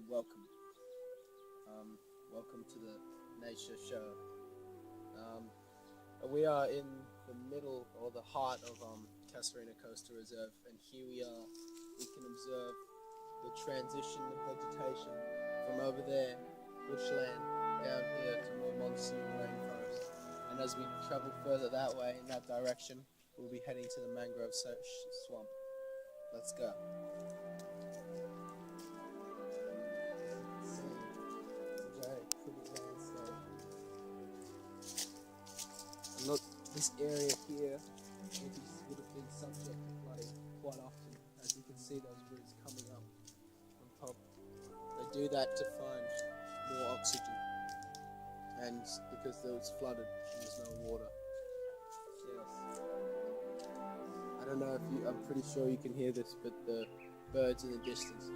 welcome. Welcome to the nature show. We are in the middle or the heart of Casuarina Coastal Reserve, and here we are. We can observe the transition of vegetation from over there, bushland, down here to more monsoon rainforest. And as we travel further that way, in that direction, we'll be heading to the mangrove swamp. Let's go. Very pretty landscape. And look, this area here would have been subject to flooding quite often. As you can see, those roots coming up on top. They do that to find more oxygen, and because it was flooded, there's no water. Yes. I don't know if you. I'm pretty sure you can hear this, but the birds in the distance.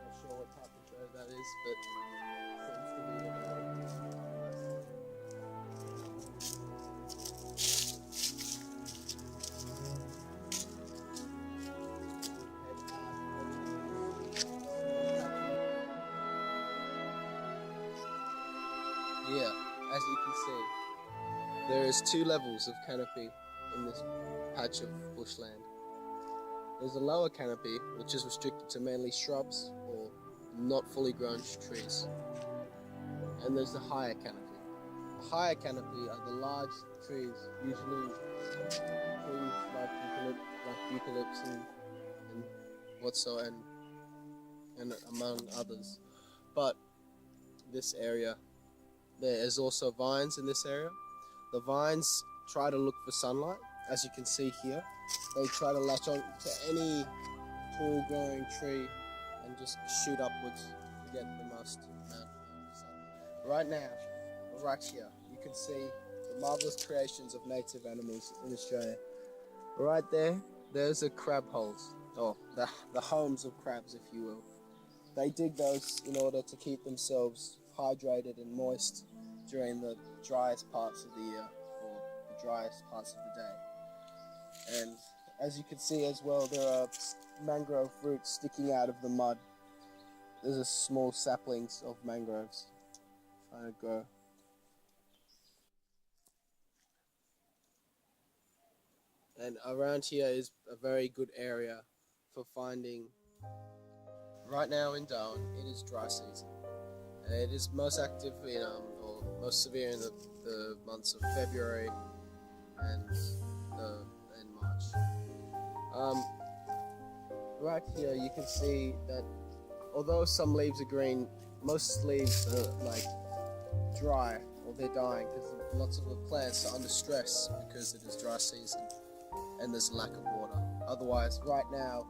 Not sure what type of bird that is, but seems to be a Yeah, as you can see, there is 2 levels of canopy in this patch of bushland. There's a lower canopy, which is restricted to mainly shrubs or not fully grown trees. And there's the higher canopy. The higher canopy are the large trees, usually trees like eucalypts and whatsoever, and among others. But this area, there is also vines in this area. The vines try to look for sunlight, as you can see here. They try to latch on to any tall growing tree and just shoot upwards to get the most amount of sun. Right now, right here, you can see the marvelous creations of native animals in Australia. Right there, there's a crab holes, or the homes of crabs, if you will. They dig those in order to keep themselves hydrated and moist during the driest parts of the year, or the driest parts of the day. And as you can see as well, there are mangrove roots sticking out of the mud. There's a small saplings of mangroves trying to grow. And around here is a very good area for finding. Right now in Darwin, it is dry season. It is most active in, or most severe in the months of February and March. Right here you can see that although some leaves are green, most leaves are like dry, or they're dying because lots of the plants are under stress because it is dry season and there's a lack of water. Otherwise, right now,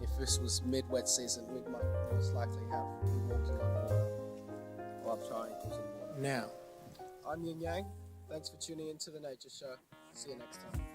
if this was mid-wet season, we might most likely be walking on water, or triangles in water. Now, I'm Ying. Thanks for tuning in to the Nature Show. See you next time.